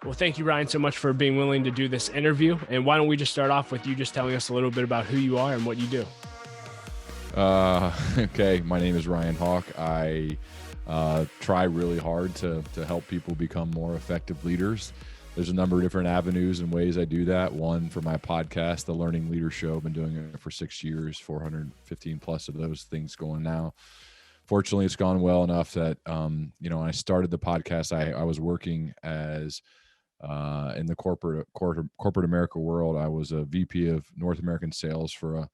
Well, thank you, Ryan, so much for being willing to do this interview. And why don't we just start off with you just telling us a little bit about who you are and what you do? Okay, my name is Ryan Hawk. I try really hard to help people become more effective leaders. There's a number of different avenues and ways I do that. One, for my podcast, The Learning Leader Show. I've been doing it for 6 years, 415 plus of those things going now. Fortunately, it's gone well enough that, when I started the podcast, I was working as in the corporate America world. I was a VP of North American sales for a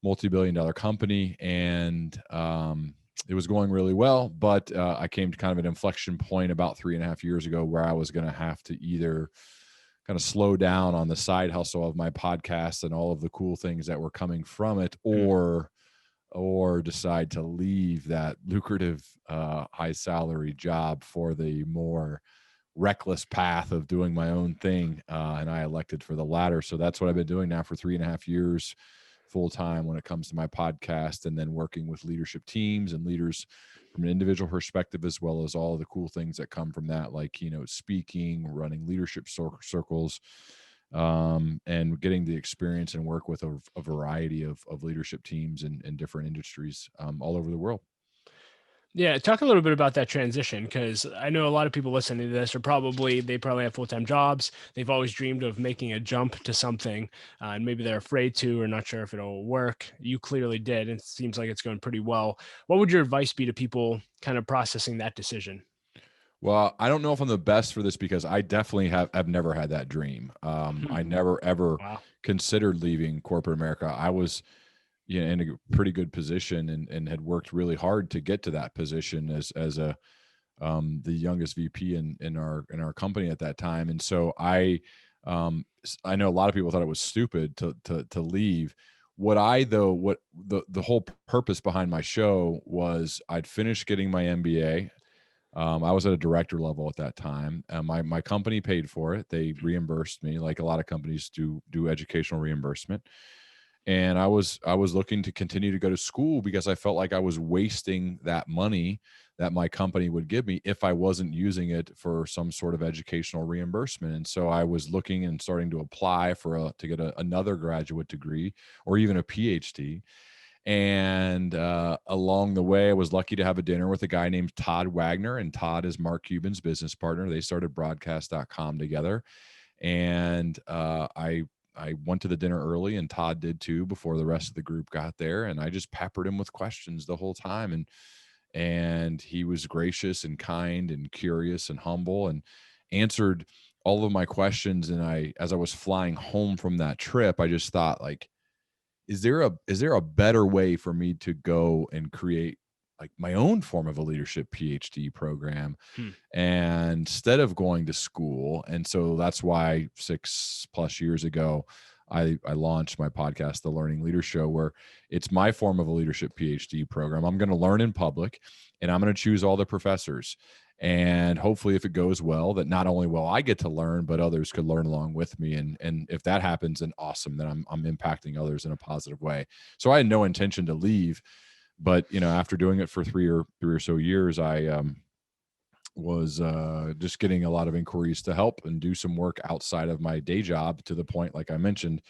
multi-billion-dollar company, and it was going really well. But I came to kind of an inflection point about 3.5 years ago where I was going to have to either kind of slow down on the side hustle of my podcast and all of the cool things that were coming from it, or decide to leave that lucrative high salary job for the more reckless path of doing my own thing. And I elected for the latter. So that's what I've been doing now for 3.5 years full time when it comes to my podcast, and then working with leadership teams and leaders from an individual perspective, as well as all the cool things that come from that, like keynote speaking, running leadership circles, and getting the experience and work with a variety of leadership teams in different industries all over the world. Yeah, talk a little bit about that transition, because I know a lot of people listening to this they probably have full-time jobs. They've always dreamed of making a jump to something, and maybe they're afraid to or not sure if it'll work. You clearly did, and it seems like it's going pretty well. What would your advice be to people kind of processing that decision? Well, I don't know if I'm the best for this because I definitely have never had that dream. I never ever Wow. considered leaving corporate America. I was in a pretty good position and had worked really hard to get to that position as the youngest VP in our company at that time. And so I know a lot of people thought it was stupid to leave. What the whole purpose behind my show was, I'd finished getting my MBA. I was at a director level at that time. My company paid for it. They reimbursed me, like a lot of companies do educational reimbursement. And I was looking to continue to go to school because I felt like I was wasting that money that my company would give me if I wasn't using it for some sort of educational reimbursement. And so I was looking and starting to apply to get another graduate degree or even a PhD. And along the way, I was lucky to have a dinner with a guy named Todd Wagner, and Todd is Mark Cuban's business partner. They started broadcast.com together. And I went to the dinner early, and Todd did too before the rest of the group got there. And I just peppered him with questions the whole time. And he was gracious and kind and curious and humble and answered all of my questions. And as I was flying home from that trip, I just thought, like, is there a better way for me to go and create like my own form of a leadership PhD program, Hmm. and instead of going to school? And so that's why 6+ years ago, I launched my podcast, The Learning Leader Show, where it's my form of a leadership PhD program. I'm going to learn in public, and I'm going to choose all the professors. And hopefully, if it goes well, that not only will I get to learn, but others could learn along with me. And if that happens, then awesome. Then I'm impacting others in a positive way. So I had no intention to leave, but after doing it for three or so years, I was just getting a lot of inquiries to help and do some work outside of my day job, to the point, like I mentioned,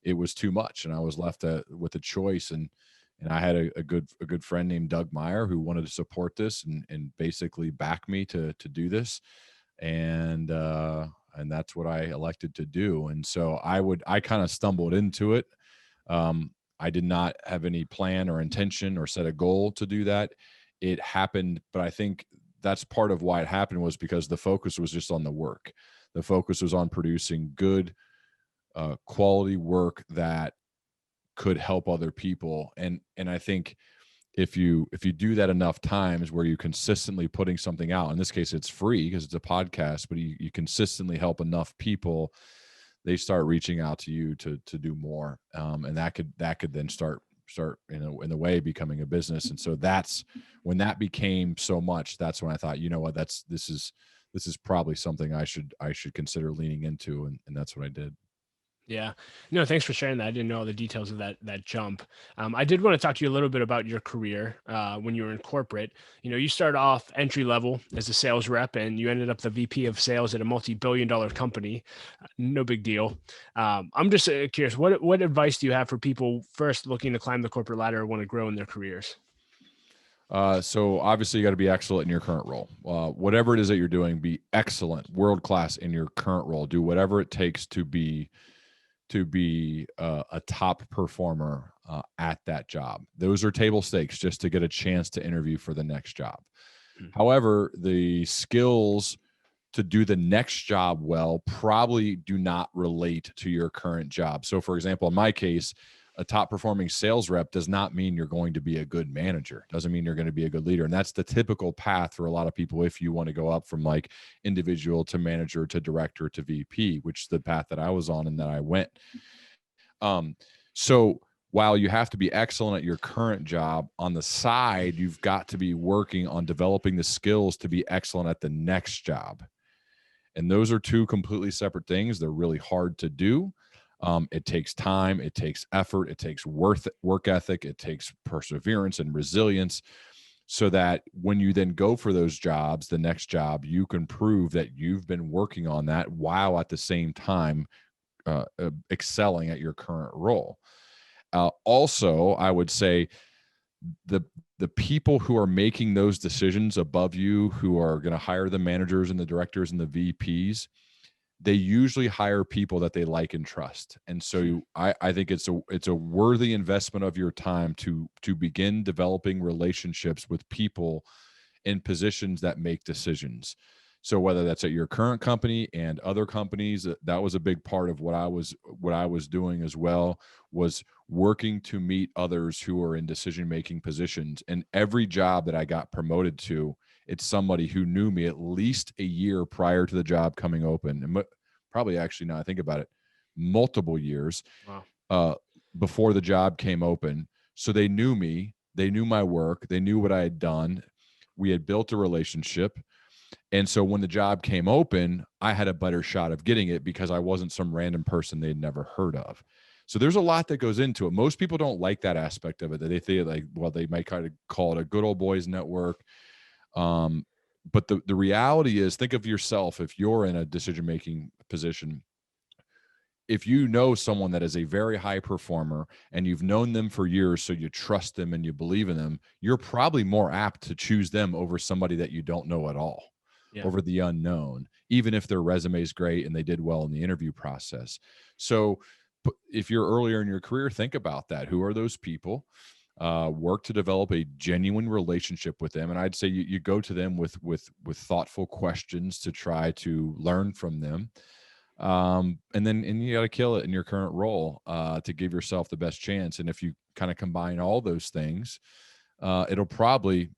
it was too much, and I was left with a choice. And I had a good friend named Doug Meyer who wanted to support this and basically back me to do this, and that's what I elected to do. And so I kind of stumbled into it. I did not have any plan or intention or set a goal to do that. It happened, but I think that's part of why it happened was because the focus was just on the work. The focus was on producing good, quality work that could help other people. And I think if you do that enough times, where you're consistently putting something out, in this case it's free because it's a podcast, but you consistently help enough people, they start reaching out to you to do more, and that could then start in a way becoming a business. And so that's when that became so much. That's when I thought, you know what, this is probably something I should consider leaning into, and that's what I did. Yeah. No, thanks for sharing that. I didn't know all the details of that jump. I did want to talk to you a little bit about your career when you were in corporate. You started off entry level as a sales rep, and you ended up the VP of sales at a multi-billion-dollar company. No big deal. I'm just curious, what advice do you have for people first looking to climb the corporate ladder or want to grow in their careers? So obviously you got to be excellent in your current role. Whatever it is that you're doing, be excellent, world class in your current role. Do whatever it takes to be a top performer at that job. Those are table stakes just to get a chance to interview for the next job. Mm. However, the skills to do the next job well probably do not relate to your current job. So, for example, in my case, a top performing sales rep does not mean you're going to be a good manager. Doesn't mean you're going to be a good leader. And that's the typical path for a lot of people if you want to go up from like individual to manager to director to VP, which is the path that I was on and that I went. So while you have to be excellent at your current job, on the side, you've got to be working on developing the skills to be excellent at the next job. And those are two completely separate things. They're really hard to do. It takes time, it takes effort, it takes work ethic, it takes perseverance and resilience, so that when you then go for those jobs, the next job, you can prove that you've been working on that while at the same time excelling at your current role. Also, I would say the the people who are making those decisions above you, who are going to hire the managers and the directors and the VPs, they usually hire people that they like and trust. And so I think it's a worthy investment of your time to begin developing relationships with people in positions that make decisions. So whether that's at your current company and other companies, that was a big part of what I was doing as well, was working to meet others who are in decision making positions. And every job that I got promoted to, it's somebody who knew me at least a year prior to the job coming open, and probably actually, now I think about it, multiple years Wow. uh, before the job came open. So they knew me, they knew my work, they knew what I had done. We had built a relationship. And so when the job came open, I had a better shot of getting it because I wasn't some random person they'd never heard of. So there's a lot that goes into it. Most people don't like that aspect of it. That they think like, well, they might kind of call it a good old boys network. Um, but the reality is, think of yourself if you're in a decision making position. If you know someone that is a very high performer and you've known them for years, so you trust them and you believe in them, you're probably more apt to choose them over somebody that you don't know at all, Yeah. over the unknown, even if their resume is great and they did well in the interview process. So if you're earlier in your career, think about that. Who are those people? Work to develop a genuine relationship with them, and I'd say you go to them with thoughtful questions to try to learn from them. And you got to kill it in your current role to give yourself the best chance. And if you kind of combine all those things, it'll probably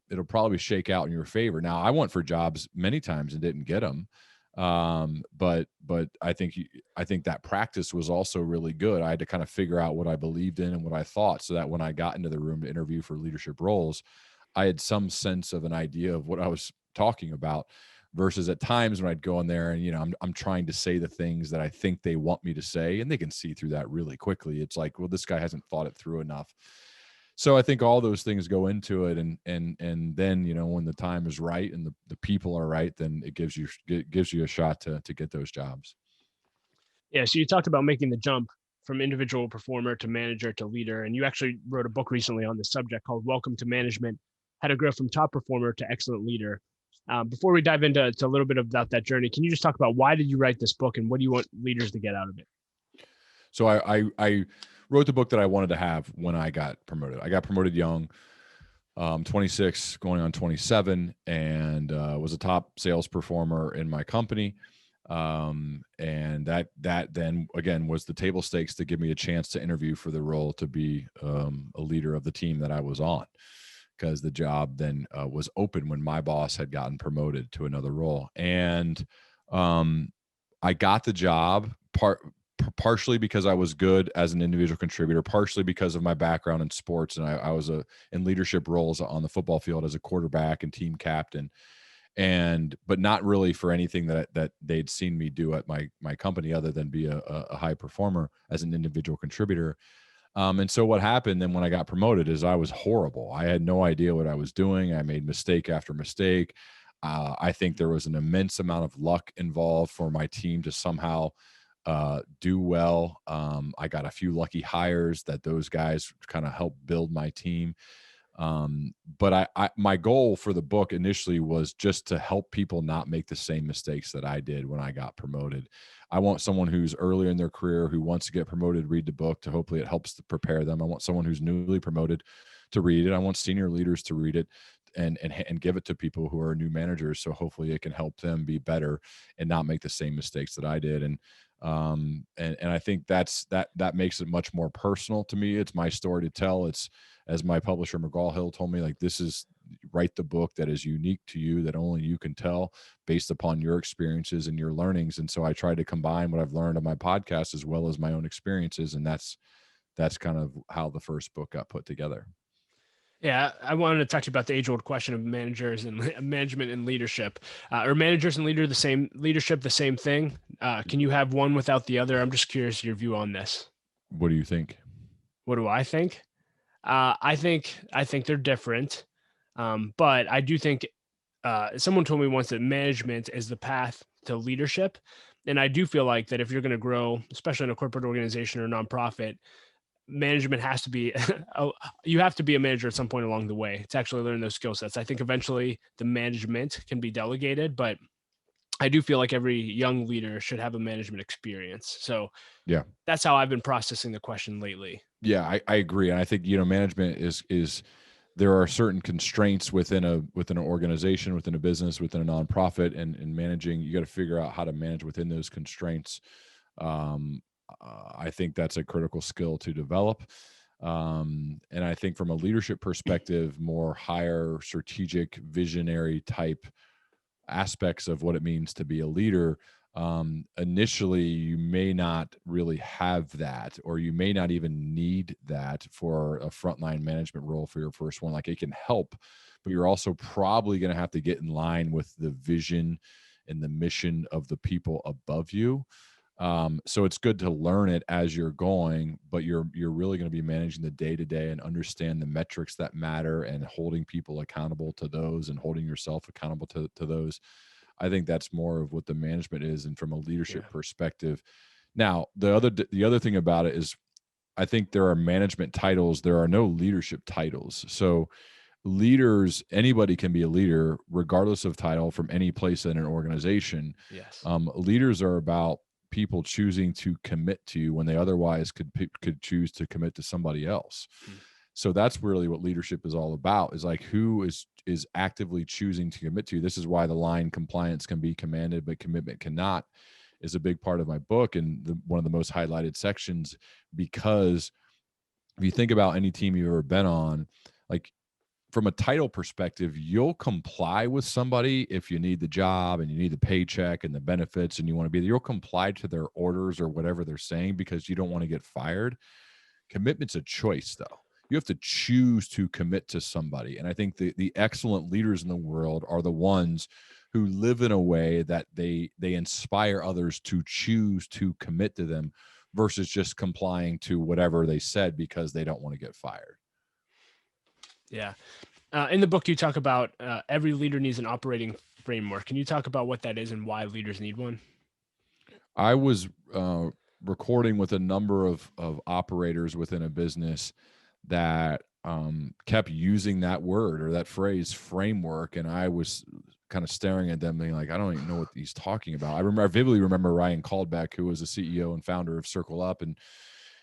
shake out in your favor. Now, I went for jobs many times and didn't get them, but I think that practice was also really good. I had to kind of figure out what I believed in and what I thought, so that when I got into the room to interview for leadership roles, I had some sense of an idea of what I was talking about. Versus at times when I'd go in there and I'm trying to say the things that I think they want me to say, and they can see through that really quickly. It's like, well, this guy hasn't thought it through enough. So I think all those things go into it, and then when the time is right and the people are right, then it gives you a shot to get those jobs. Yeah. So you talked about making the jump from individual performer to manager to leader, and you actually wrote a book recently on this subject called "Welcome to Management: How to Grow from Top Performer to Excellent Leader." Before we dive into a little bit about that journey, can you just talk about why did you write this book and what do you want leaders to get out of it? So I wrote the book that I wanted to have when I got promoted. I got promoted young, 26, going on 27, and was a top sales performer in my company. And that then again was the table stakes to give me a chance to interview for the role to be a leader of the team that I was on, because the job then was open when my boss had gotten promoted to another role. And um, I got the job partially because I was good as an individual contributor, partially because of my background in sports, and I was in leadership roles on the football field as a quarterback and team captain. but not really for anything that they'd seen me do at my company other than be a high performer as an individual contributor. And so what happened then when I got promoted is I was horrible. I had no idea what I was doing. I made mistake after mistake. I think there was an immense amount of luck involved for my team to somehow do well. I got a few lucky hires that those guys kind of helped build my team. But my goal for the book initially was just to help people not make the same mistakes that I did when I got promoted. I want someone who's earlier in their career who wants to get promoted read the book to hopefully it helps to prepare them. I want someone who's newly promoted to read it. I want senior leaders to read it and give it to people who are new managers, so hopefully it can help them be better and not make the same mistakes that I did. And I think that makes it much more personal to me. It's my story to tell. It's, as my publisher Mccullough told me, like, this is, write the book that is unique to you, that only you can tell based upon your experiences and your learnings. And so I try to combine what I've learned on my podcast as well as my own experiences, and that's kind of how the first book got put together. Yeah, I wanted to talk to you about the age-old question of managers and management and leadership. Are managers and leadership the same thing? Can you have one without the other? I'm just curious your view on this. What do you think? What do I think? I think they're different, but I do think someone told me once that management is the path to leadership, and I do feel like that if you're going to grow, especially in a corporate organization or a nonprofit, management has to be you have to be a manager at some point along the way to actually learn those skill sets. I think eventually the management can be delegated, but I do feel like every young leader should have a management experience. So Yeah. that's how I've been processing the question lately. Yeah, I agree. And I think, management is there are certain constraints within an organization, within a business, within a nonprofit, and managing, you got to figure out how to manage within those constraints. I think that's a critical skill to develop. And I think from a leadership perspective, more higher strategic visionary type aspects of what it means to be a leader, initially you may not really have that, or you may not even need that for a frontline management role for your first one. Like, it can help, but you're also probably going to have to get in line with the vision and the mission of the people above you. So it's good to learn it as you're going, but you're really going to be managing the day to day and understand the metrics that matter and holding people accountable to those and holding yourself accountable to those. I think that's more of what the management is. And from a leadership Yeah. perspective, now the other thing about it is, I think there are management titles. There are no leadership titles. So leaders, anybody can be a leader regardless of title from any place in an organization. Yes. Leaders are about people choosing to commit to you when they otherwise could choose to commit to somebody else. Mm. So that's really what leadership is all about, is like, who is actively choosing to commit to you. This is why the line compliance can be commanded, but commitment cannot, is a big part of my book, and one of the most highlighted sections, because if you think about any team you've ever been on, like, from a title perspective, you'll comply with somebody if you need the job and you need the paycheck and the benefits and you want to be there. You'll comply to their orders or whatever they're saying because you don't want to get fired. Commitment's a choice, though. You have to choose to commit to somebody. And I think the excellent leaders in the world are the ones who live in a way that they inspire others to choose to commit to them versus just complying to whatever they said because they don't want to get fired. Yeah. In the book, you talk about every leader needs an operating framework. Can you talk about what that is and why leaders need one? I was recording with a number of operators within a business that kept using that word or that phrase, framework, and I was kind of staring at them, being like, I don't even know what he's talking about. I vividly remember Ryan Caldbeck, who was the CEO and founder of Circle Up, and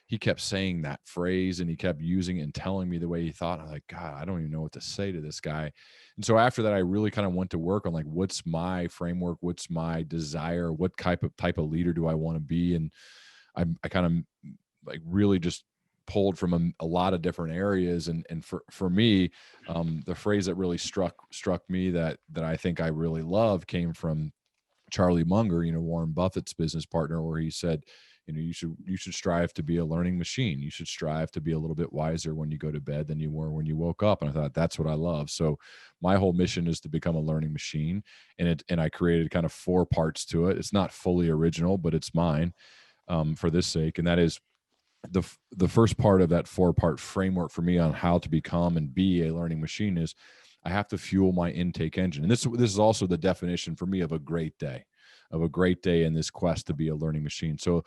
he kept saying that phrase and he kept using it and telling me the way he thought. I was like, God, I don't even know what to say to this guy. And so after that, I really kind of went to work on, like, what's my framework? What's my desire? What type of leader do I want to be? And I kind of, like, really just pulled from a lot of different areas. And for me, the phrase that really struck me that I think I really love came from Charlie Munger, Warren Buffett's business partner, where he said, you should strive to be a learning machine. You should strive to be a little bit wiser when you go to bed than you were when you woke up. And I thought, that's what I love. So my whole mission is to become a learning machine. And I created kind of 4 parts to it. It's not fully original, but it's mine, for this sake. And that is the first part of that 4-part framework for me on how to become and be a learning machine is I have to fuel my intake engine. And this is also the definition for me of a great day in this quest to be a learning machine. So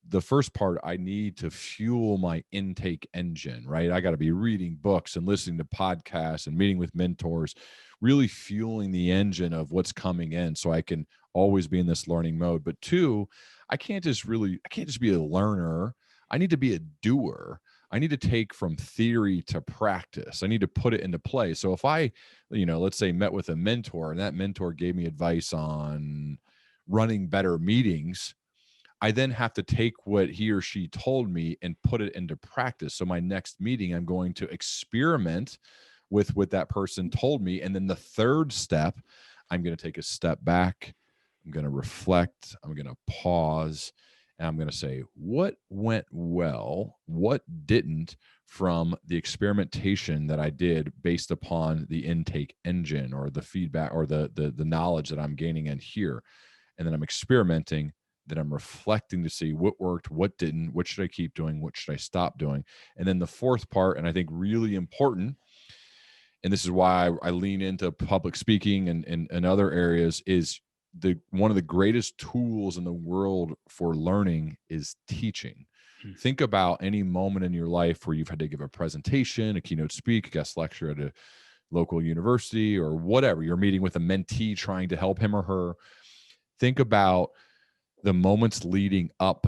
the first part, I need to fuel my intake engine, right? I got to be reading books and listening to podcasts and meeting with mentors, really fueling the engine of what's coming in so I can always be in this learning mode. But 2, I can't just be a learner. I need to be a doer. I need to take from theory to practice. I need to put it into play. So if I, let's say met with a mentor and that mentor gave me advice on running better meetings, I then have to take what he or she told me and put it into practice. So my next meeting, I'm going to experiment with what that person told me. And then the third step, I'm going to take a step back. I'm going to reflect. I'm going to pause. And I'm going to say, what went well? What didn't from the experimentation that I did based upon the intake engine or the feedback or the knowledge that I'm gaining in here? And then I'm experimenting. Then I'm reflecting to see what worked, what didn't, what should I keep doing, what should I stop doing. And then the fourth part, and I think really important, and this is why I lean into public speaking and other areas, is one of the greatest tools in the world for learning is teaching. Hmm. Think about any moment in your life where you've had to give a presentation, a keynote speak, a guest lecture at a local university, or whatever. You're meeting with a mentee trying to help him or her. Think about the moments leading up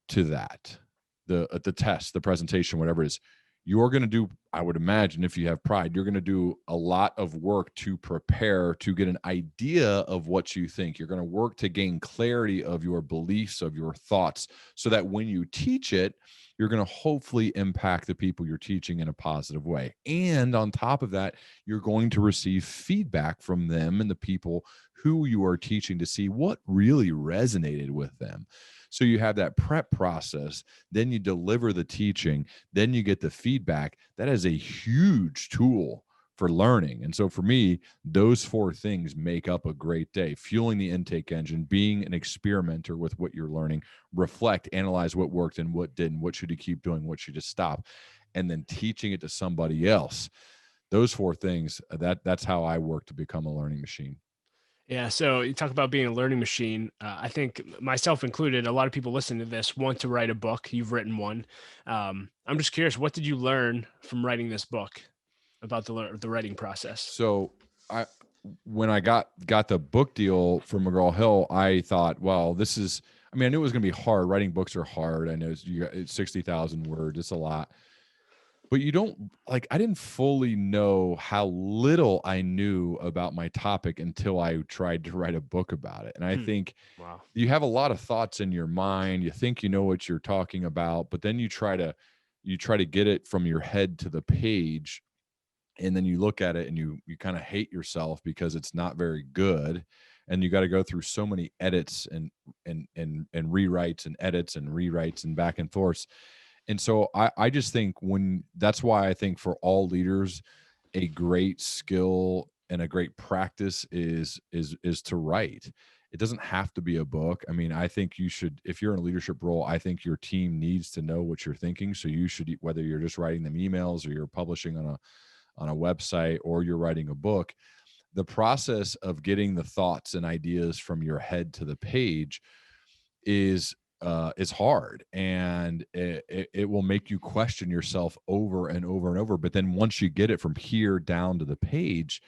to that, the test, the presentation, whatever it is. You're going to do, I would imagine, if you have pride, you're going to do a lot of work to prepare, to get an idea of what you think. You're going to work to gain clarity of your beliefs, of your thoughts, so that when you teach it, you're going to hopefully impact the people you're teaching in a positive way. And on top of that, you're going to receive feedback from them and the people who you are teaching to see what really resonated with them. So you have that prep process, then you deliver the teaching, then you get the feedback. That is a huge tool for learning. And so for me, those 4 things make up a great day: fueling the intake engine, being an experimenter with what you're learning, reflect, analyze what worked and what didn't, what should you keep doing, what should you stop, and then teaching it to somebody else. Those 4 things, that's how I work to become a learning machine. Yeah, so you talk about being a learning machine. I think myself included, a lot of people listening to this want to write a book. You've written one. I'm just curious, what did you learn from writing this book about the writing process? So I, when I got the book deal from McGraw-Hill, I thought, well, I knew it was going to be hard. Writing books are hard. I know it's 60,000 words. It's a lot. But I didn't fully know how little I knew about my topic until I tried to write a book about it. And I think Wow. you have a lot of thoughts in your mind. You think you know what you're talking about, but then you try to get it from your head to the page. And then you look at it and you kind of hate yourself because it's not very good. And you got to go through so many edits and rewrites and edits and rewrites and back and forth. And so I just think that's why I think for all leaders, a great skill and a great practice is to write. It doesn't have to be a book. I mean, I think you should, if you're in a leadership role, I think your team needs to know what you're thinking. So you should, whether you're just writing them emails or you're publishing on a website or you're writing a book, the process of getting the thoughts and ideas from your head to the page is hard, and it will make you question yourself over and over and over. But then once you get it from here down to the page,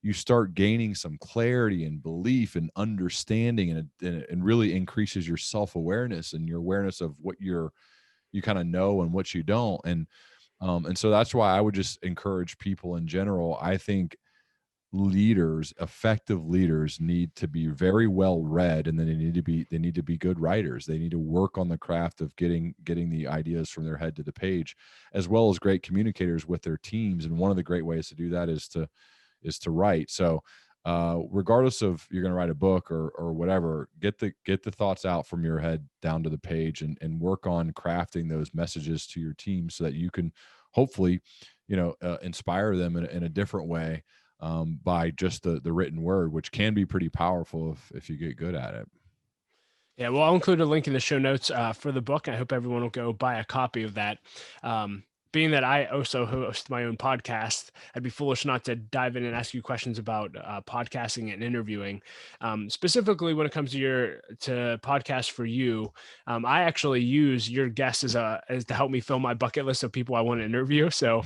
you start gaining some clarity and belief and understanding, and it really increases your self-awareness and your awareness of what you kind of know and what you don't. And so that's why I would just encourage people in general. I think effective leaders need to be very well read, and then they need to be good writers. They need to work on the craft of getting the ideas from their head to the page, as well as great communicators with their teams. And one of the great ways to do that is to write. So regardless of you're going to write a book or whatever, get the thoughts out from your head down to the page, and work on crafting those messages to your team so that you can hopefully, inspire them in a different way, by just the written word, which can be pretty powerful if you get good at it. Yeah, well, I'll include a link in the show notes for the book. I hope everyone will go buy a copy of that. Being that I also host my own podcast, I'd be foolish not to dive in and ask you questions about podcasting and interviewing. Specifically, when it comes to podcast for you, I actually use your guests as to help me fill my bucket list of people I want to interview. So,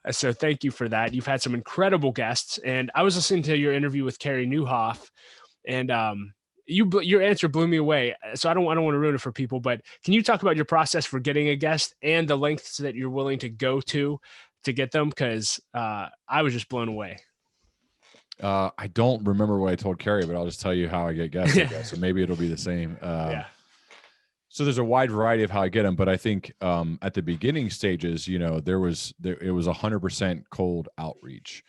so thank you for that. You've had some incredible guests, and I was listening to your interview with Carrie Newhoff, and your answer blew me away. So I don't want to ruin it for people, but can you talk about your process for getting a guest and the lengths that you're willing to go to get them? Because I was just blown away. I don't remember what I told Carrie, but I'll just tell you how I get guests, I guess. So maybe it'll be the same. Yeah. So there's a wide variety of how I get them, but I think at the beginning stages, it was 100% cold outreach.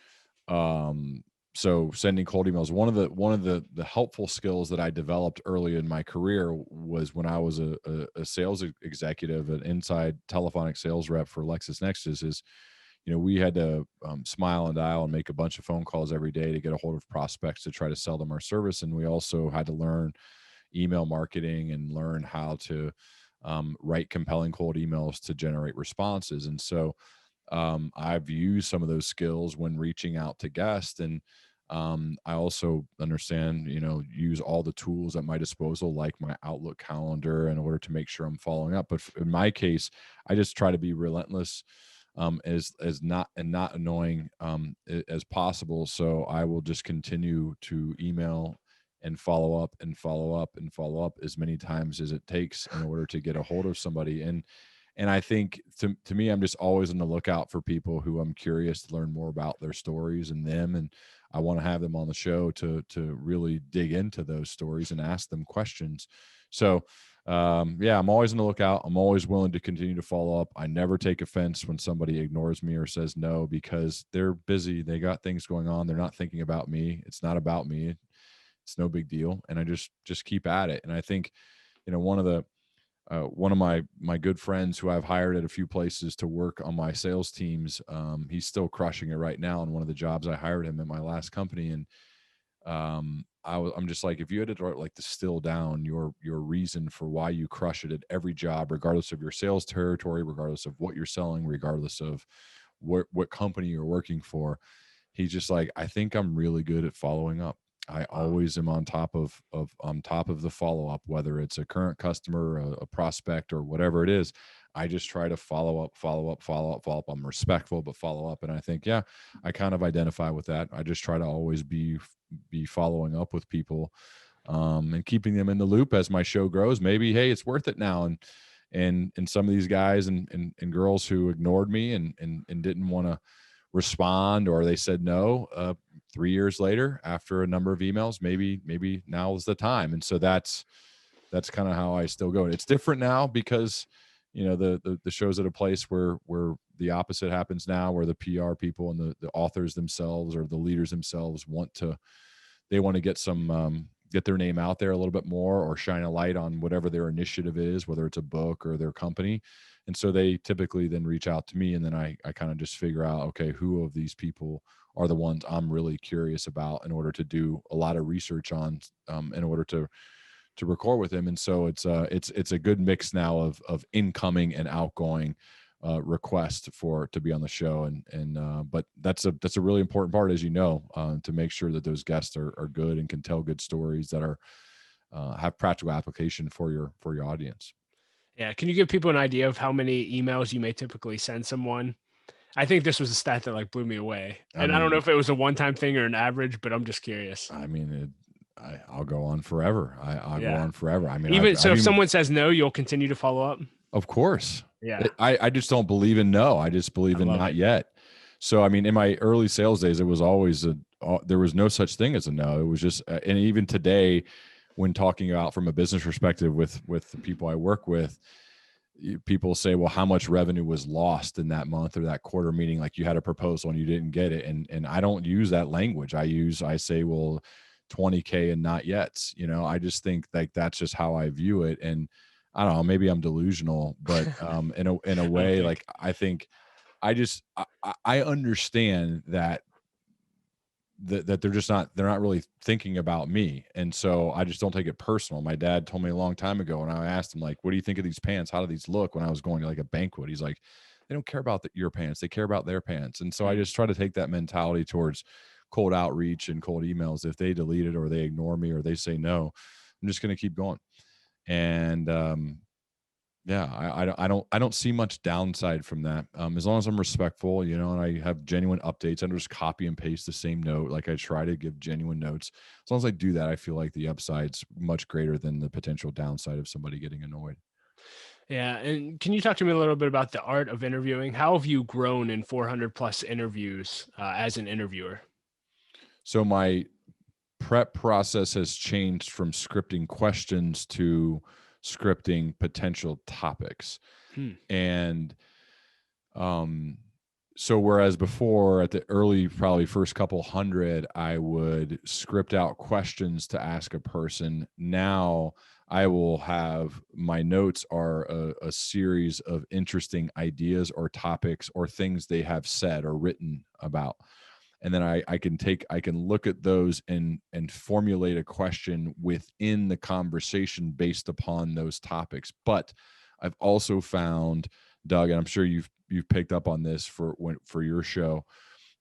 So sending cold emails. One of the helpful skills that I developed early in my career was when I was a sales executive, an inside telephonic sales rep for LexisNexis. Is we had to smile and dial and make a bunch of phone calls every day to get a hold of prospects to try to sell them our service, and we also had to learn email marketing and learn how to write compelling cold emails to generate responses. And so I've used some of those skills when reaching out to guests, and I also understand, use all the tools at my disposal, like my Outlook calendar, in order to make sure I'm following up. But in my case, I just try to be relentless, as not annoying as possible. So I will just continue to email and follow up and follow up and follow up as many times as it takes in order to get a hold of somebody. And I think to me, I'm just always on the lookout for people who I'm curious to learn more about their stories and them. And I want to have them on the show to really dig into those stories and ask them questions. So I'm always on the lookout. I'm always willing to continue to follow up. I never take offense when somebody ignores me or says no, because they're busy. They got things going on. They're not thinking about me. It's not about me. It's no big deal. And I just keep at it. And I think, one of my good friends who I've hired at a few places to work on my sales teams, he's still crushing it right now in one of the jobs I hired him at my last company. And I'm just like, if you had to distill down your reason for why you crush it at every job, regardless of your sales territory, regardless of what you're selling, regardless of what company you're working for, he's just like, I think I'm really good at following up. I always am on top of the follow-up, whether it's a current customer, a prospect, or whatever it is. I just try to follow up. I'm respectful, but follow up. And I think, I kind of identify with that. I just try to always be following up with people, and keeping them in the loop as my show grows. Maybe, hey, it's worth it now. And some of these guys and girls who ignored me and didn't want to respond, or they said no, 3 years later, after a number of emails, maybe now is the time. And so that's kind of how I still go. And it's different now because, the show's at a place where the opposite happens now, where the PR people and the authors themselves or the leaders themselves want to get their name out there a little bit more, or shine a light on whatever their initiative is, whether it's a book or their company. And so they typically then reach out to me, and then I kind of just figure out, okay, who of these people are the ones I'm really curious about, in order to do a lot of research on, in order to record with them. And so it's a good mix now of incoming and outgoing request to be on the show. But that's a really important part, as to make sure that those guests are good and can tell good stories that are have practical application for your audience. Yeah. Can you give people an idea of how many emails you may typically send someone? I think this was a stat that blew me away. And I don't know if it was a one-time thing or an average, but I'm just curious. I mean, I'll go on forever. I'll go on forever. I mean, if someone says no, you'll continue to follow up. Of course. Yeah. I just don't believe in no. I just believe in not yet. So, I mean, in my early sales days, it was always there was no such thing as a no. It was just, and even today, when talking about from a business perspective with the people I work with, people say, well, how much revenue was lost in that month or that quarter, meaning like you had a proposal and you didn't get it. And I don't use that language. I say, well, 20K and not yet, I just think like, that's just how I view it. And I don't know, maybe I'm delusional, but in a I don't way, think. like, I think I understand that that they're not really thinking about me. And so I just don't take it personal. My dad told me a long time ago when I asked him, like, what do you think of these pants? How do these look? When I was going to like a banquet, he's like, they don't care about your pants. They care about their pants. And so I Hmm. just try to take that mentality towards cold outreach and cold emails. If they delete it or they ignore me or they say no, I'm just going to keep going. And yeah, I don't see much downside from that. As long as I'm respectful, and I have genuine updates. I don't just copy and paste the same note. Like, I try to give genuine notes. As long as I do that, I feel like the upside's much greater than the potential downside of somebody getting annoyed. Yeah. And can you talk to me a little bit about the art of interviewing? How have you grown in 400 plus interviews as an interviewer? So my prep process has changed from scripting questions to scripting potential topics. Hmm. And um so whereas before at the early, probably first couple hundred, I would script out questions to ask a person. Now I will have my notes are a series of interesting ideas or topics or things they have said or written about. And then I can look at those and formulate a question within the conversation based upon those topics. But I've also found, Doug, and I'm sure you've picked up on this for your show,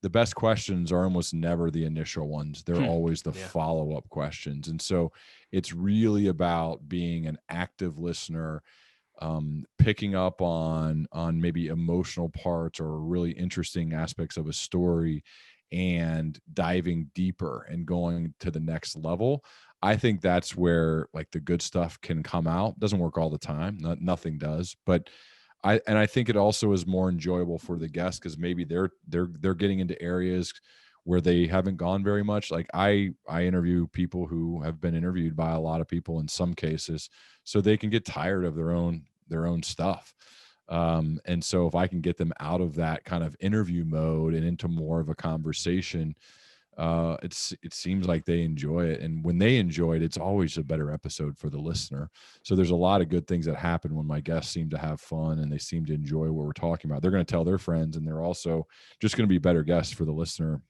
the best questions are almost never the initial ones. They're Hmm. always the Yeah. follow-up questions. And so it's really about being an active listener, picking up on maybe emotional parts or really interesting aspects of a story and diving deeper and going to the next level. I think that's where like the good stuff can come out. Doesn't work all the time. Nothing does, but I think it also is more enjoyable for the guests because maybe they're getting into areas where they haven't gone very much. Like I interview people who have been interviewed by a lot of people in some cases, so they can get tired of their own stuff. And so if I can get them out of that kind of interview mode and into more of a conversation, it seems like they enjoy it. And when they enjoy it, it's always a better episode for the listener. So there's a lot of good things that happen when my guests seem to have fun and they seem to enjoy what we're talking about. They're going to tell their friends, and they're also just going to be better guests for the listener.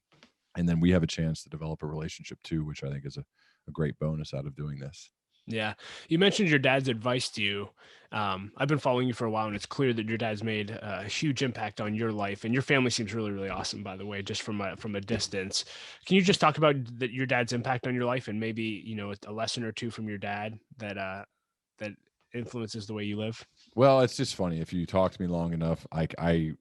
And then we have a chance to develop a relationship too, which I think is a great bonus out of doing this. Yeah. You mentioned your dad's advice to you. I've been following you for a while, and it's clear that your dad's made a huge impact on your life, and your family seems really, really awesome, by the way, just from a distance. Can you just talk about your dad's impact on your life, and maybe a lesson or two from your dad that influences the way you live? Well, it's just funny. If you talk to me long enough, you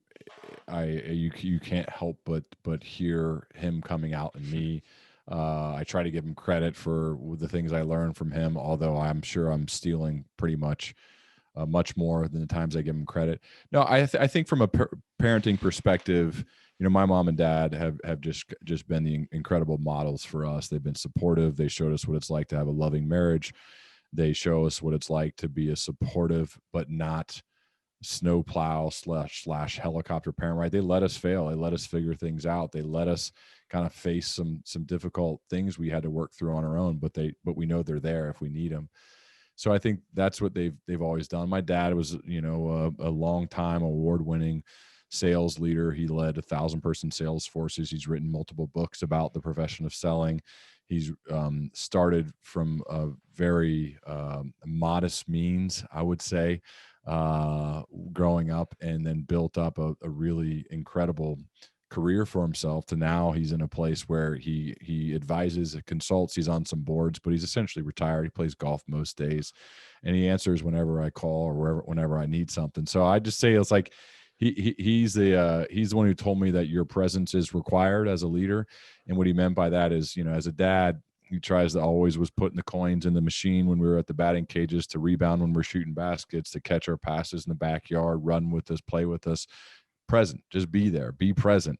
can't help but hear him coming out in me. I try to give him credit for the things I learned from him, although I'm sure I'm stealing pretty much more than the times I give him credit. No, I think from a parenting perspective, my mom and dad have just been the incredible models for us. They've been supportive. They showed us what it's like to have a loving marriage. They show us what it's like to be a supportive but not snowplow slash helicopter parent, right? They let us fail. They let us figure things out. They let us kind of face some difficult things we had to work through on our own, but we know they're there if we need them. So I think that's what they've always done. My dad was, a long time award-winning sales leader. He led 1,000-person sales forces. He's written multiple books about the profession of selling. He's started from a very modest means, I would say, growing up, and then built up a really incredible career for himself to now he's in a place where he advises, consults, he's on some boards, but he's essentially retired. He plays golf most days, and he answers whenever I call or whenever I need something. So I just say it's like he's the one who told me that your presence is required as a leader. And what he meant by that is, as a dad, he tries to always was putting the coins in the machine when we were at the batting cages, to rebound when we're shooting baskets, to catch our passes in the backyard, run with us, play with us. Present, just be there, be present.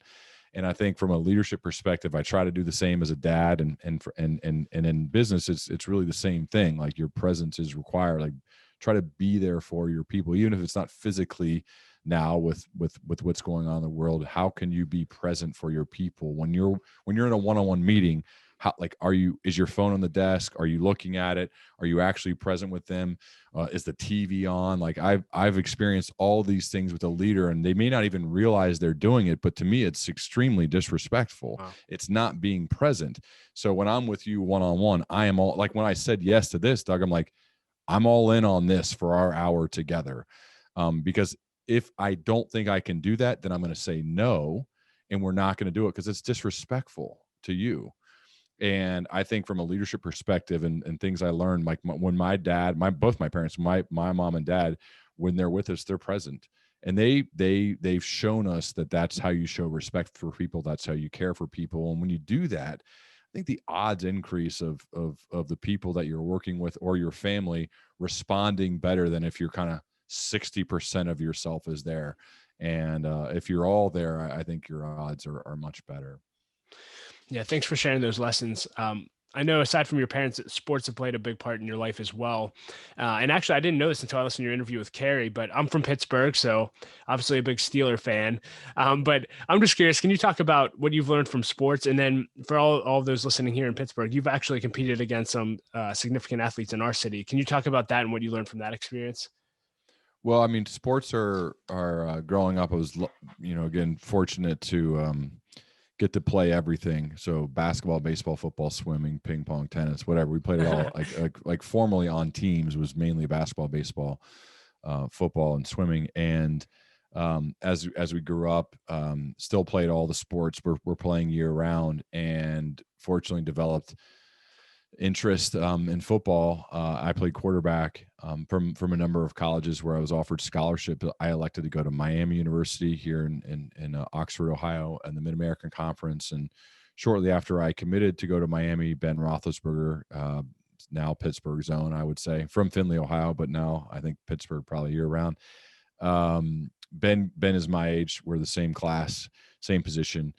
And I think from a leadership perspective, I try to do the same as a dad, and in business, it's really the same thing. Like, your presence is required. Like, try to be there for your people, even if it's not physically now with what's going on in the world. How can you be present for your people when you're in a one-on-one meeting? How, like, is your phone on the desk? Are you looking at it? Are you actually present with them? Is the TV on? Like, I've experienced all these things with a leader, and they may not even realize they're doing it, but to me it's extremely disrespectful. Wow. It's not being present. So when I'm with you one-on-one, I am all, like, when I said yes to this, Doug, I'm like, I'm all in on this for our hour together. Because if I don't think I can do that, then I'm going to say no, and we're not going to do it because it's disrespectful to you. And I think from a leadership perspective, and things I learned, like when my dad, both my parents, my mom and dad, when they're with us, they're present. And they've shown us that that's how you show respect for people. That's how you care for people. And when you do that, I think the odds increase of the people that you're working with or your family responding better than if you're kind of 60% of yourself is there. And if you're all there, I think your odds are much better. Yeah, thanks for sharing those lessons. I know aside from your parents, that sports have played a big part in your life as well. And actually, I didn't know this until I listened to your interview with Carrie, but I'm from Pittsburgh, so obviously a big Steeler fan. But I'm just curious, can you talk about what you've learned from sports? And then for all of those listening here in Pittsburgh, you've actually competed against some significant athletes in our city. Can you talk about that and what you learned from that experience? Well, I mean, sports are growing up. I was, again, fortunate to get to play everything. So basketball, baseball, football, swimming, ping pong, tennis, whatever. We played it all. Like formally on teams was mainly basketball, baseball, football, and swimming. And as we grew up, still played all the sports. We're playing year round, and fortunately developed interest in football. I played quarterback from a number of colleges where I was offered scholarship. I elected to go to Miami University here in Oxford, Ohio, and the Mid American Conference. And shortly after I committed to go to Miami, Ben Roethlisberger, now Pittsburgh's own, I would say, from Findlay, Ohio, but now I think Pittsburgh probably year round. Ben is my age. We're the same class, same position.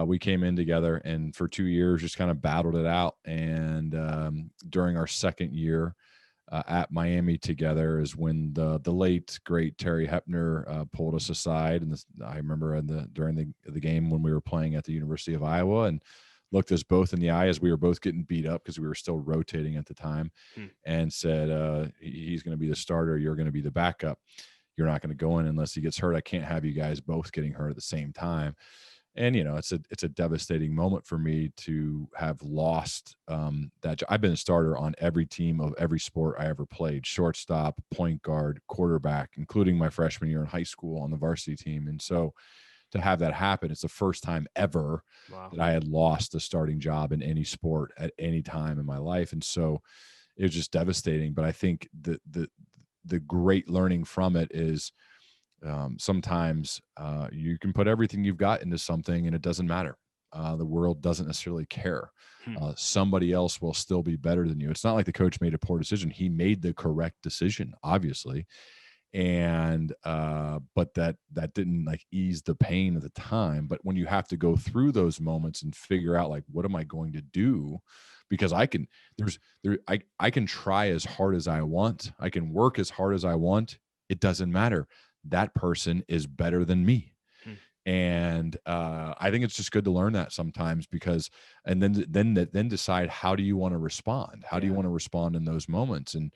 We came in together and for 2 years just kind of battled it out. And during our second year at Miami together is when the late great Terry Hepner pulled us aside. And I remember during the game when we were playing at the University of Iowa, and looked us both in the eye as we were both getting beat up because we were still rotating at the time, and said, he's going to be the starter. You're going to be the backup. You're not going to go in unless he gets hurt. I can't have you guys both getting hurt at the same time. And it's a devastating moment for me to have lost that. I've been a starter on every team of every sport I ever played: shortstop, point guard, quarterback, including my freshman year in high school on the varsity team. And so to have that happen, it's the first time ever Wow. that I had lost a starting job in any sport at any time in my life. And so it was just devastating. But I think the great learning from it is, sometimes you can put everything you've got into something and it doesn't matter. The world doesn't necessarily care. Somebody else will still be better than you. It's not like the coach made a poor decision. He made the correct decision, obviously. And but that didn't like ease the pain at the time. But when you have to go through those moments and figure out, like, what am I going to do? Because I can try as hard as I want. I can work as hard as I want. It doesn't matter. That person is better than me. And I think it's just good to learn that sometimes, because, and then decide, how do you want to respond? How do you want to respond in those moments? And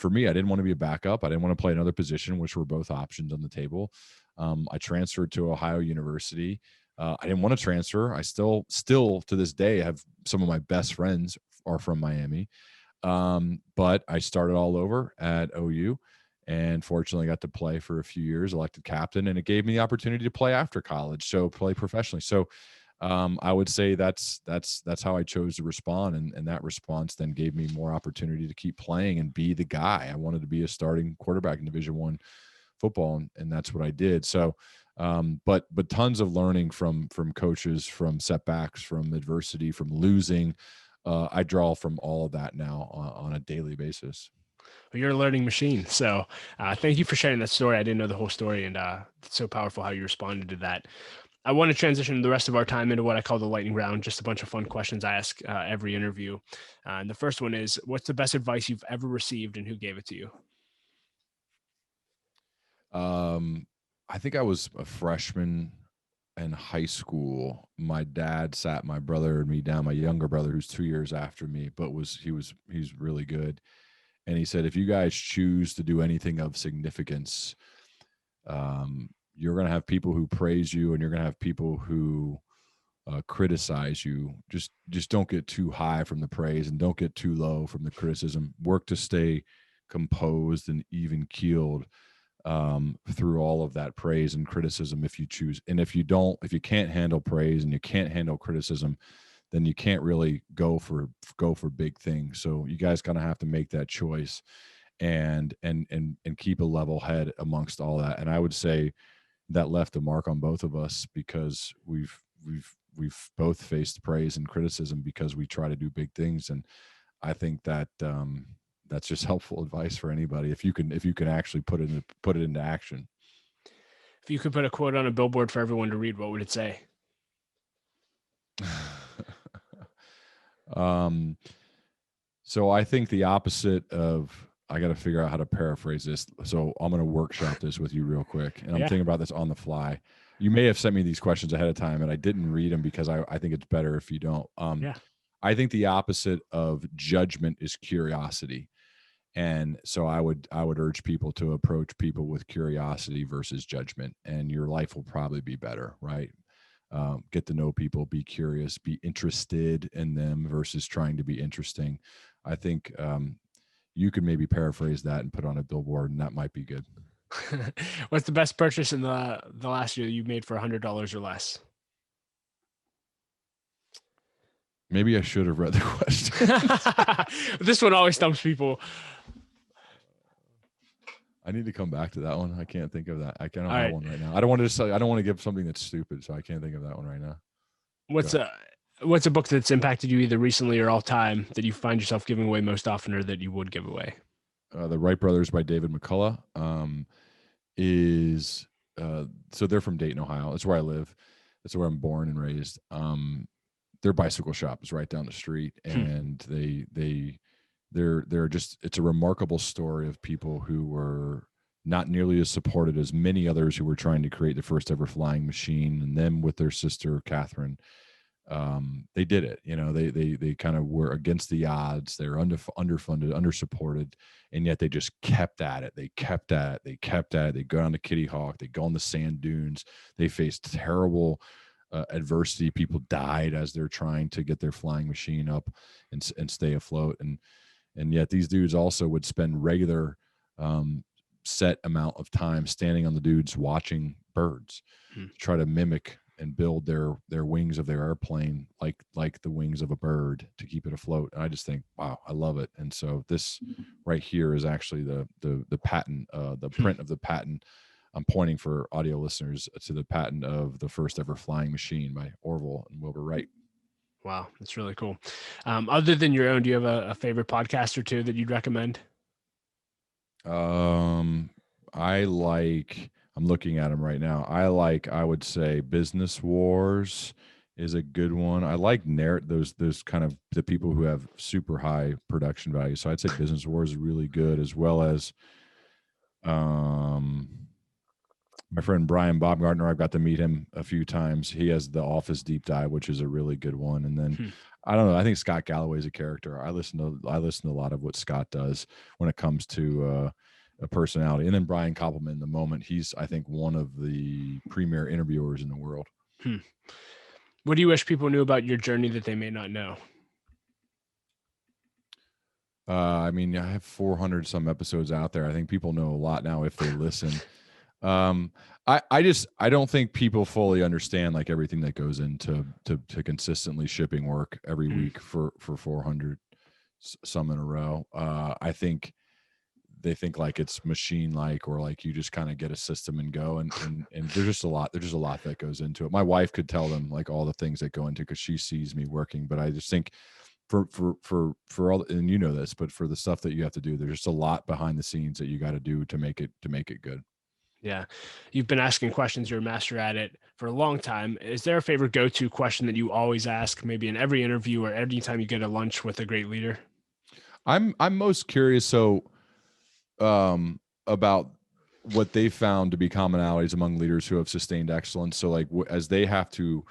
for me, I didn't want to be a backup. I didn't want to play another position, which were both options on the table. I transferred to Ohio University. I didn't want to transfer. I still to this day have some of my best friends are from Miami. But I started all over at OU, and fortunately got to play for a few years, elected captain, and it gave me the opportunity to play after college, so play professionally. So I would say that's how I chose to respond, and that response then gave me more opportunity to keep playing and be the guy. I wanted to be a starting quarterback in Division I football, and that's what I did. So but tons of learning from coaches, from setbacks, from adversity, from losing. I draw from all of that now on a daily basis. You're a learning machine. So thank you for sharing that story. I didn't know the whole story, and it's so powerful how you responded to that. I want to transition the rest of our time into what I call the lightning round, just a bunch of fun questions I ask every interview. And the first one is, what's the best advice you've ever received and who gave it to you? I think I was a freshman in high school. My dad sat my brother and me down, my younger brother, who's 2 years after me, but he's really good. And he said, if you guys choose to do anything of significance, you're going to have people who praise you and you're going to have people who criticize you. Just don't get too high from the praise and don't get too low from the criticism. Work to stay composed and even keeled through all of that praise and criticism if you choose. And if you can't handle praise and you can't handle criticism, then you can't really go for big things. So you guys kind of have to make that choice and keep a level head amongst all that. And I would say that left a mark on both of us because we've both faced praise and criticism because we try to do big things. And I think that that's just helpful advice for anybody if you can actually put it into action. If you could put a quote on a billboard for everyone to read, what would it say? So I think the opposite of, I got to figure out how to paraphrase this. So I'm going to workshop this with you real quick. And I'm thinking about this on the fly. You may have sent me these questions ahead of time and I didn't read them because I think it's better if you don't. I think the opposite of judgment is curiosity. And so I would urge people to approach people with curiosity versus judgment, and your life will probably be better, right? Get to know people, be curious, be interested in them versus trying to be interesting. I think you could maybe paraphrase that and put on a billboard, and that might be good. What's the best purchase in the last year you made for $100 or less? Maybe I should have read the question. This one always stumps people. I need to come back to that one. I can't think of that. I can't have one right now. I don't want to give something that's stupid, so I can't think of that one right now. What's a book that's impacted you either recently or all time that you find yourself giving away most often or that you would give away? The Wright brothers by David Mccullough so they're from Dayton, Ohio. That's where I live. That's where I'm born and raised. Their bicycle shop is right down the street, and they're just, it's a remarkable story of people who were not nearly as supported as many others who were trying to create the first ever flying machine. And then with their sister Catherine, they did it. They kind of were against the odds. They're underfunded, undersupported, and yet they just kept at it. They kept at it. They go down to Kitty Hawk. They go on the sand dunes. They faced terrible adversity. People died as they're trying to get their flying machine up and stay afloat. And yet these dudes also would spend regular set amount of time standing on the dunes watching birds to try to mimic and build their wings of their airplane like the wings of a bird to keep it afloat. And I just think, wow, I love it. And so this right here is actually the patent, the print of the patent. I'm pointing for audio listeners to the patent of the first ever flying machine by Orville and Wilbur Wright. Wow, that's really cool. Other than your own, do you have a favorite podcast or two that you'd recommend? I'm looking at them right now. I would say Business Wars is a good one. I like those kind of the people who have super high production value. So I'd say Business Wars is really good, as well as my friend Brian Baumgartner. I've got to meet him a few times. He has the Office Deep Dive, which is a really good one. And then I don't know. I think Scott Galloway is a character. I listen to a lot of what Scott does when it comes to a personality. And then Brian Koppelman, the moment, he's, I think, one of the premier interviewers in the world. What do you wish people knew about your journey that they may not know? I mean, I have 400 some episodes out there. I think people know a lot now if they listen. I don't think people fully understand like everything that goes into to consistently shipping work every week for 400 some in a row. I think they think like it's machine like, or like you just kind of get a system and go, and there's just a lot that goes into it. My wife could tell them like all the things that go into, because she sees me working. But I just think for all, and you know this, but for the stuff that you have to do, there's just a lot behind the scenes that you got to do to make it good. Yeah. You've been asking questions. You're a master at it for a long time. Is there a favorite go-to question that you always ask, maybe in every interview or anytime you get a lunch with a great leader? I'm most curious about what they found to be commonalities among leaders who have sustained excellence. So like as they have to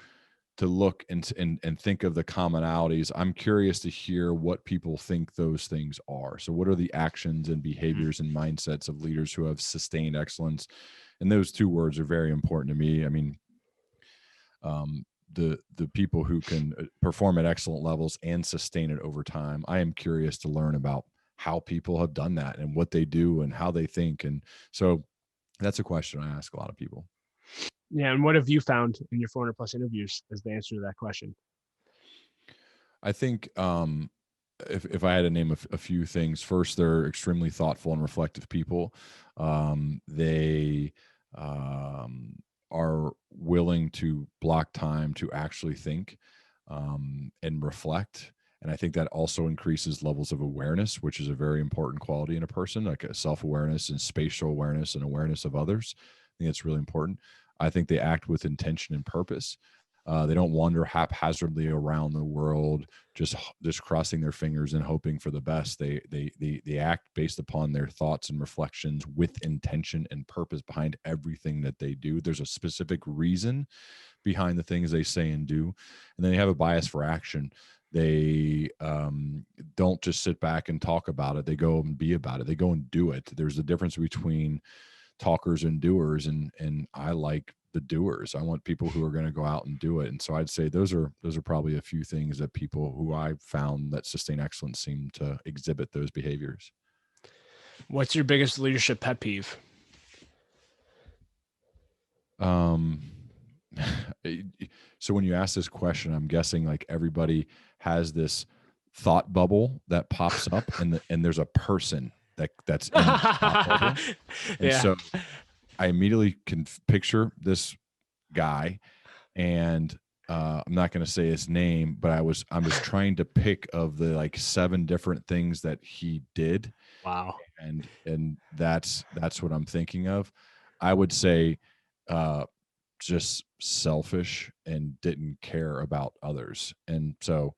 look and think of the commonalities, I'm curious to hear what people think those things are. So what are the actions and Mhm. behaviors and mindsets of leaders who have sustained excellence? And those two words are very important to me. I mean, the people who can perform at excellent levels and sustain it over time. I am curious to learn about how people have done that and what they do and how they think. And so that's a question I ask a lot of people. Yeah. And what have you found in your 400 plus interviews as the answer to that question? I think if I had to name a few things, first, they're extremely thoughtful and reflective people. They are willing to block time to actually think and reflect. And I think that also increases levels of awareness, which is a very important quality in a person, like a self awareness and spatial awareness and awareness of others. I think it's really important. I think they act with intention and purpose. They don't wander haphazardly around the world, just crossing their fingers and hoping for the best. They act based upon their thoughts and reflections with intention and purpose behind everything that they do. There's a specific reason behind the things they say and do, and then they have a bias for action. They don't just sit back and talk about it. They go and be about it. They go and do it. There's a difference between talkers and doers, and I like the doers. I want people who are going to go out and do it. And so I'd say those are probably a few things that people who I've found that sustain excellence seem to exhibit those behaviors. What's your biggest leadership pet peeve? Um, so when you ask this question, I'm guessing like everybody has this thought bubble that pops up, and there's a person that's in that thought bubble, and Yeah. so I immediately can picture this guy, and I'm not going to say his name, but I'm just trying to pick of the like 7 different things that he did, Wow. and that's what I'm thinking of. I would say uh, just selfish and didn't care about others, and so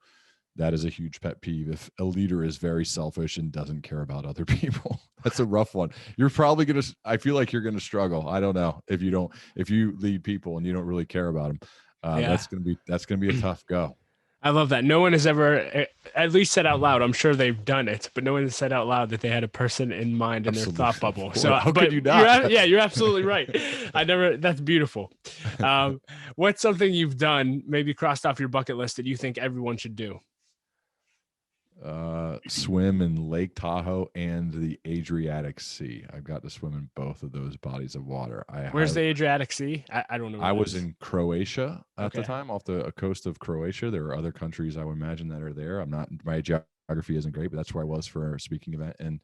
that is a huge pet peeve. If a leader is very selfish and doesn't care about other people, that's a rough one. You're probably going to, I feel like you're going to struggle. I don't know if you lead people and you don't really care about them. Yeah. That's going to be a tough go. I love that. No one has ever, at least said out loud. I'm sure they've done it, but no one has said out loud that they had a person in mind in their thought Absolutely. bubble. Of So, course. How but could you not? yeah, you're absolutely right. I never. That's beautiful. What's something you've done, maybe crossed off your bucket list that you think everyone should do? Swim in Lake Tahoe and the Adriatic Sea. I've got to swim in both of those bodies of water. Where's the Adriatic Sea? I don't know where I that was is. in Croatia at the Okay. time, off the coast of Croatia. There are other countries I would imagine that are there. I'm not, my geography isn't great, but that's where I was for a speaking event. And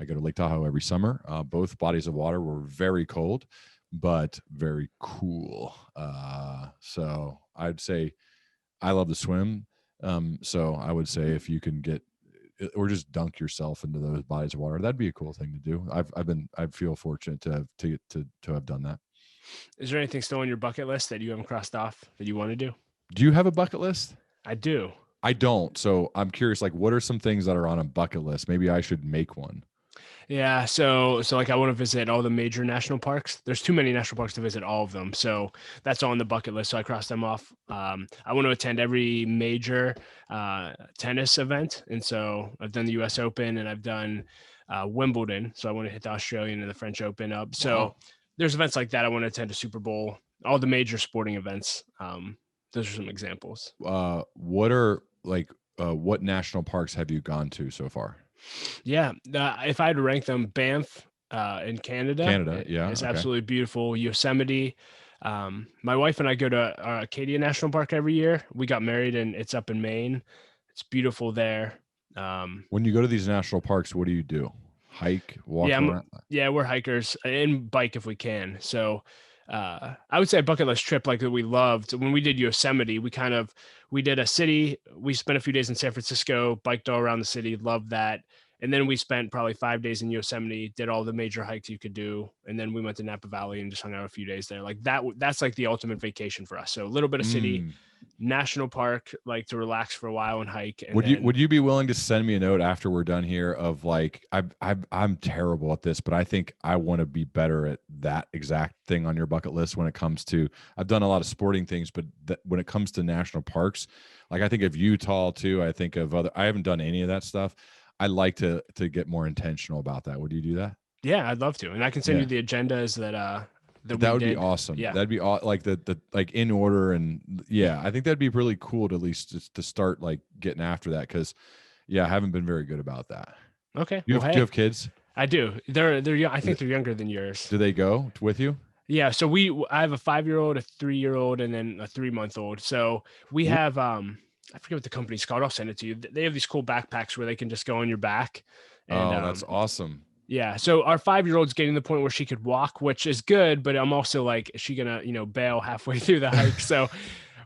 I go to Lake Tahoe every summer. Both bodies of water were very cold, but very cool. So I'd say I love to swim. So I would say if you can get or just dunk yourself into those bodies of water, that'd be a cool thing to do. I feel fortunate to have done that. Is there anything still on your bucket list that you haven't crossed off that you want to do? Do you have a bucket list? I do. I don't. So I'm curious, like, what are some things that are on a bucket list? Maybe I should make one. Yeah, so like I want to visit all the major national parks. There's too many national parks to visit all of them. So that's on the bucket list. So I crossed them off. I want to attend every major tennis event. And so I've done the US Open and I've done Wimbledon. So I want to hit the Australian and the French Open up. So Wow. there's events like that. I want to attend a Super Bowl, all the major sporting events. Those are some examples. What are like what national parks have you gone to so far? Yeah, if I had to rank them, Banff in Canada Canada, yeah, is okay. absolutely beautiful. Yosemite. My wife and I go to Acadia National Park every year. We got married and it's up in Maine. It's beautiful there. When you go to these national parks, what do you do? Hike, Yeah, walk around? yeah, we're hikers and bike if we can. So I would say a bucket list trip like that we loved when we did Yosemite. We did a city. We spent a few days in San Francisco, biked all around the city, loved that. And then we spent probably 5 days in Yosemite, did all the major hikes you could do. And then we went to Napa Valley and just hung out a few days there. Like that's like the ultimate vacation for us. So a little bit of city, national park, like to relax for a while and hike. And would you be willing to send me a note after we're done here of like, I'm terrible at this, but I think I want to be better at that exact thing on your bucket list when it comes to, I've done a lot of sporting things, but when it comes to national parks, like I think of Utah too. I think of I haven't done any of that stuff. I like to get more intentional about that. Would you do that? Yeah, I'd love to. And I can send you the agendas that would did. be awesome. Yeah. That'd be like the like in order. And yeah, I think that'd be really cool to at least just to start like getting after that. Cause yeah, I haven't been very good about that. Okay. Do you have kids? I do. They're young. I think they're younger than yours. Do they go with you? Yeah. So I have a 5-year-old, a 3-year-old, and then a 3-month-old. So we have, I forget what the company's called. I'll send it to you. They have these cool backpacks where they can just go on your back. And, that's awesome. Yeah. So our 5-year-old's getting to the point where she could walk, which is good, but I'm also like, is she gonna, bail halfway through the hike? So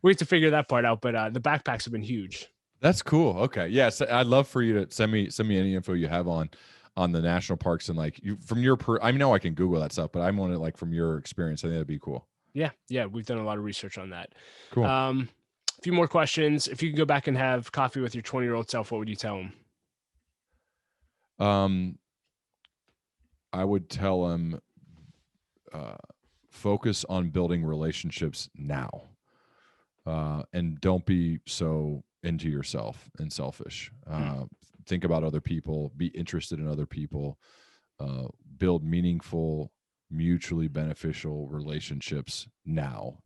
we have to figure that part out. But the backpacks have been huge. That's cool. Okay. Yes. I'd love for you to send me any info you have on the national parks and like you from your I know I can Google that stuff, but I want it like from your experience. I think that'd be cool. Yeah. Yeah. We've done a lot of research on that. Cool. A few more questions. If you could go back and have coffee with your 20-year-old self, what would you tell him? I would tell him, focus on building relationships now, and don't be so into yourself and selfish. Think about other people, be interested in other people, build meaningful, mutually beneficial relationships now.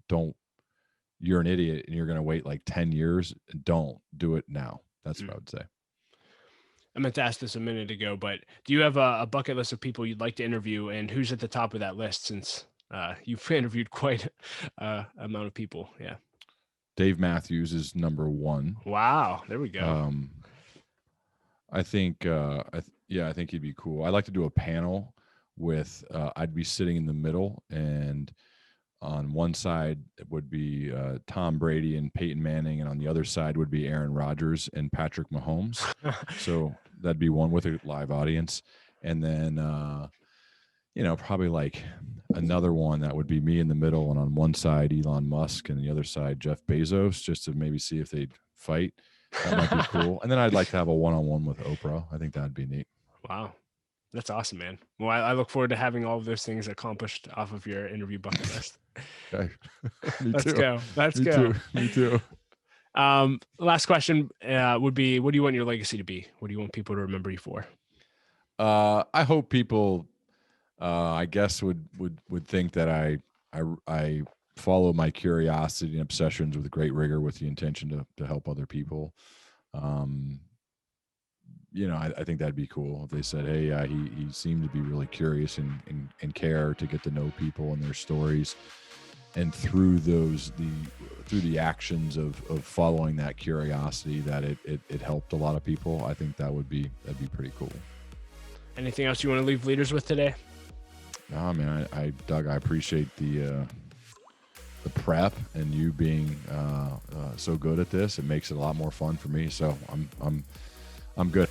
You're an idiot and you're going to wait like 10 years. Don't do it now. That's what I would say. I meant to ask this a minute ago, but do you have a bucket list of people you'd like to interview, and who's at the top of that list since you've interviewed quite amount of people? Yeah. Dave Matthews is number one. Wow. There we go. I think, I think he'd be cool. I'd like to do a panel with, I'd be sitting in the middle, and on one side it would be Tom Brady and Peyton Manning, and on the other side would be Aaron Rodgers and Patrick Mahomes. So that'd be one with a live audience. And then, probably like another one that would be me in the middle, and on one side Elon Musk and the other side Jeff Bezos, just to maybe see if they'd fight. That might be cool. And then I'd like to have a one-on-one with Oprah. I think that'd be neat. Wow. That's awesome, man. Well, I look forward to having all of those things accomplished off of your interview bucket list. Okay. Let's go. Me too. Last question would be, what do you want your legacy to be? What do you want people to remember you for? I hope people, I guess would think that I follow my curiosity and obsessions with great rigor, with the intention to help other people. I think that'd be cool if they said, hey, he seemed to be really curious and care to get to know people and their stories. And through the actions of following that curiosity, that it helped a lot of people. I think that'd be pretty cool. Anything else you want to leave leaders with today? No, man, Doug, I appreciate the prep and you being so good at this. It makes it a lot more fun for me. So I'm good.